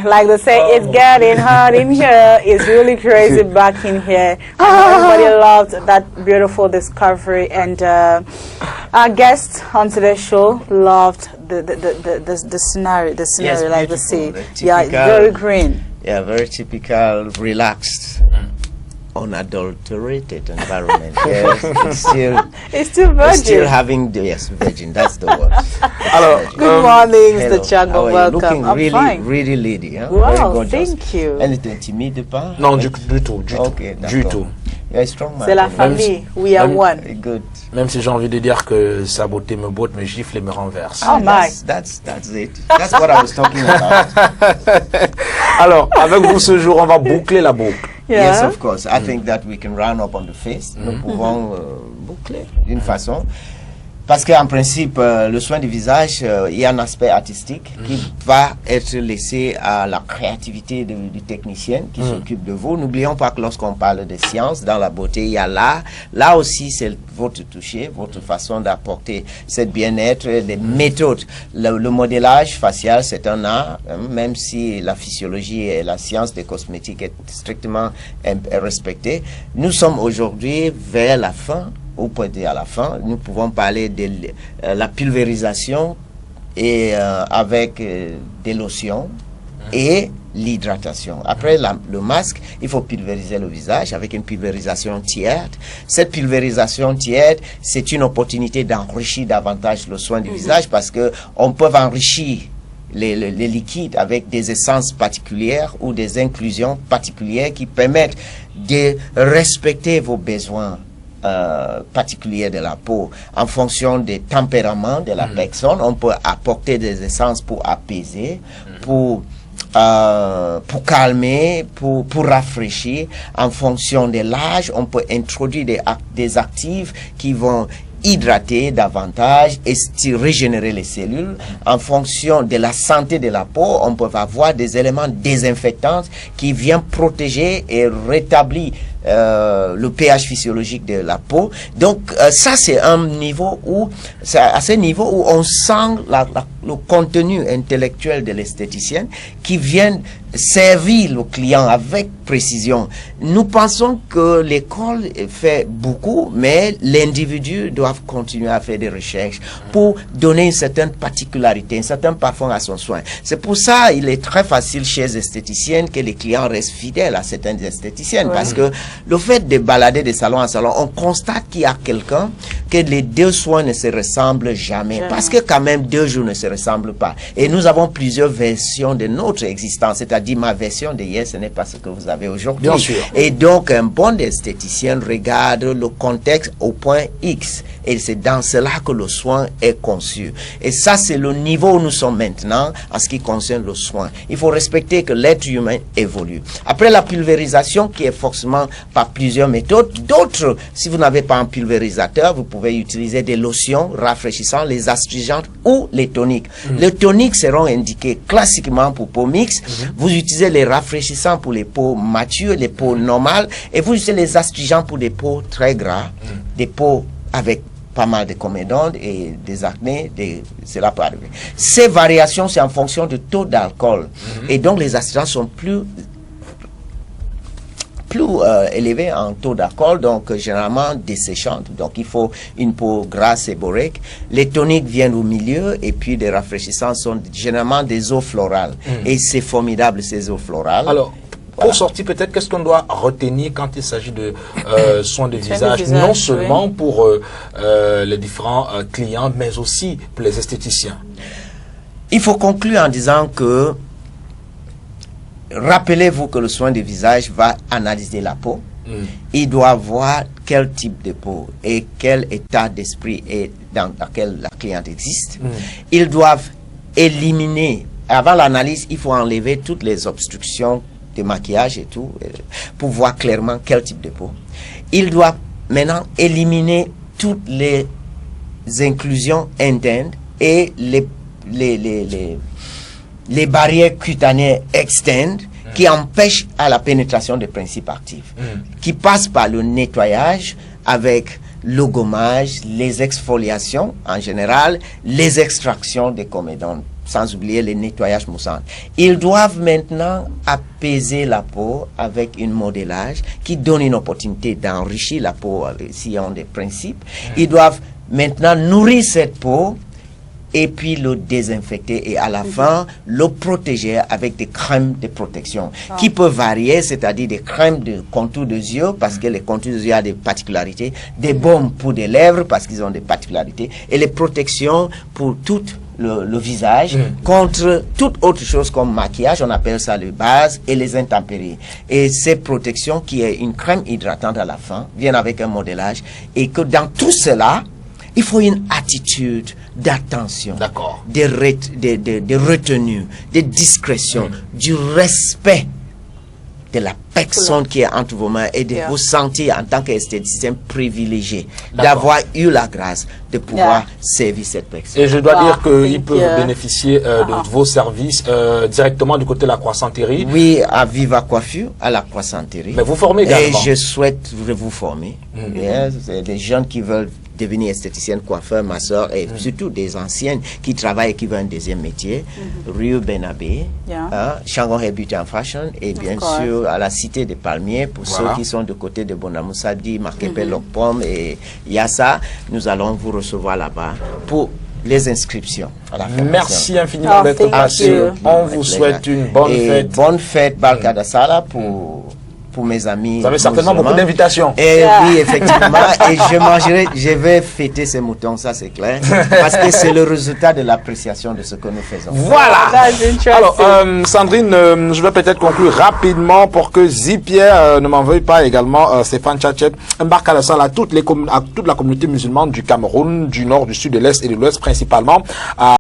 like they say, it's getting hot in here. It's really crazy back in here. Everybody loved that beautiful discovery, and our guest on today's show loved the scenario. The scenario, yes, like the sea. Yeah, very green. Yeah, very typical, relaxed, unadulterated environment. Yes, it's still virgin. It's still having yes, virgin. That's the word. Hello. Good morning, Mr. Chago. Welcome. Looking I'm really, fine. really lady. Huh? Wow, thank you. Elle était timide pas? Non, du tout. Okay, du tout. C'est la famille. We are one. Good. Même si j'ai envie de dire que sa beauté me botte, me gifle et me renverse. Oh my. That's it. That's what I was talking about. Alors, avec vous ce jour, on va boucler la boucle. Yeah. Yes, of course. I think that we can round up on the face. Nous pouvons boucler d'une façon. Parce qu'en principe, le soin du visage, il y a un aspect artistique qui va être laissé à la créativité du technicien qui s'occupe de vous. N'oublions pas que lorsqu'on parle de science, dans la beauté, il y a là aussi, c'est votre toucher, votre façon d'apporter cette bien-être, des méthodes. Le modélage facial, c'est un art, même si la physiologie et la science des cosmétiques est strictement respectée. Nous sommes aujourd'hui vers la fin. Ou peut-être à la fin, nous pouvons parler de la pulvérisation et avec des lotions et l'hydratation. Après le masque, il faut pulvériser le visage avec une pulvérisation tiède. Cette pulvérisation tiède, c'est une opportunité d'enrichir davantage le soin du visage parce que on peut enrichir les liquides avec des essences particulières ou des inclusions particulières qui permettent de respecter vos besoins particulier de la peau en fonction des tempéraments de la personne. On peut apporter des essences pour apaiser, pour calmer, pour rafraîchir. En fonction de l'âge, on peut introduire des actifs qui vont hydrater davantage et régénérer les cellules. En fonction de la santé de la peau, on peut avoir des éléments désinfectants qui viennent protéger et rétablir le pH physiologique de la peau. Donc ça c'est un niveau où, c'est à ce niveau où on sent le contenu intellectuel de l'esthéticienne qui vient servir le client avec précision. Nous pensons que l'école fait beaucoup, mais l'individu doit continuer à faire des recherches pour donner une certaine particularité, un certain parfum à son soin. C'est pour ça il est très facile chez les esthéticiennes que les clients restent fidèles à certaines esthéticiennes, parce que le fait de balader de salon en salon, on constate qu'il y a quelqu'un que les deux soins ne se ressemblent jamais, parce que quand même 2 jours ne se ressemblent pas. Et nous avons plusieurs versions de notre existence, c'est-à-dire ma version de hier, ce n'est pas ce que vous avez aujourd'hui. Bien sûr. Et donc un bon esthéticien regarde le contexte au point X, et c'est dans cela que le soin est conçu. Et ça, c'est le niveau où nous sommes maintenant en ce qui concerne le soin. Il faut respecter que l'être humain évolue. Après la pulvérisation, qui est forcément par plusieurs méthodes, d'autres, si vous n'avez pas un pulvérisateur, vous pouvez utiliser des lotions rafraîchissantes, les astringentes ou les toniques. Les toniques seront indiqués classiquement pour peau mixte. Vous utilisez les rafraîchissants pour les peaux matures, les peaux normales, et vous utilisez les astringents pour des peaux très gras, des peaux avec pas mal de comédones et des acnés, cela peut arriver. Ces variations, c'est en fonction du taux d'alcool. Et donc, les astringents sont plus élevés en taux d'alcool, donc généralement desséchantes. Donc, il faut une peau grasse et boréque. Les toniques viennent au milieu, et puis les rafraîchissants sont généralement des eaux florales. Et c'est formidable, ces eaux florales. Alors, pour sortir, peut-être, qu'est-ce qu'on doit retenir quand il s'agit de soins de visage, non seulement pour les différents clients, mais aussi pour les esthéticiens? Il faut conclure en disant que, rappelez-vous que le soin de visage va analyser la peau. Il doit voir quel type de peau et quel état d'esprit est dans lequel la cliente existe. Ils doivent éliminer, avant l'analyse, il faut enlever toutes les obstructions de maquillage et tout, pour voir clairement quel type de peau. Il doit maintenant éliminer toutes les inclusions internes et les barrières cutanées externes qui empêchent à la pénétration des principes actifs, qui passent par le nettoyage avec le gommage, les exfoliations en général, les extractions des comédones sans oublier le nettoyage moussant. Ils doivent maintenant apaiser la peau avec un modélage qui donne une opportunité d'enrichir la peau s'ils ont des principes. Ils doivent maintenant nourrir cette peau et puis le désinfecter et à la fin le protéger avec des crèmes de protection qui peuvent varier, c'est-à-dire des crèmes de contour des yeux parce que les contours des yeux ont des particularités, des baumes pour des lèvres parce qu'ils ont des particularités et les protections pour tout le visage contre toute autre chose comme maquillage, on appelle ça le base et les intempéries. Et ces protections qui est une crème hydratante à la fin viennent avec un modélage et que dans tout cela, il faut une attitude d'attention, de retenue, de discrétion, du respect de la personne qui est entre vos mains et de vous sentir en tant qu'esthéticien privilégié, d'avoir eu la grâce de pouvoir servir cette personne. Et je dois dire qu'ils peuvent bénéficier de vos services directement du côté de la Croissanterie. Oui, à Viva Coiffure, à la Croissanterie. Mais vous formez également. Et je souhaite vous former. C'est des jeunes qui veulent devenir esthéticienne, coiffeur, masseur et surtout des anciennes qui travaillent et qui veulent un deuxième métier. Rue Benabé, Changon Hair Beauty and Fashion et bien sûr à la Cité des Palmiers pour ceux qui sont du côté de Bonamoussadi, Marquepé, Locpom et Yassa. Nous allons vous recevoir là-bas pour les inscriptions. Merci infiniment d'être passé. On vous souhaite une bonne fête. Bonne fête, Balkada Sala pour mes amis. Vous avez certainement beaucoup d'invitations. Et oui, effectivement. Et je vais fêter ces moutons, ça c'est clair. Parce que c'est le résultat de l'appréciation de ce que nous faisons. Voilà. Alors, Sandrine, je vais peut-être conclure rapidement pour que Zipierre ne m'en veuille pas également, Stéphane Tchatchet, embarque à la salle à toute la communauté musulmane du Cameroun, du nord, du sud, de l'est et de l'ouest principalement.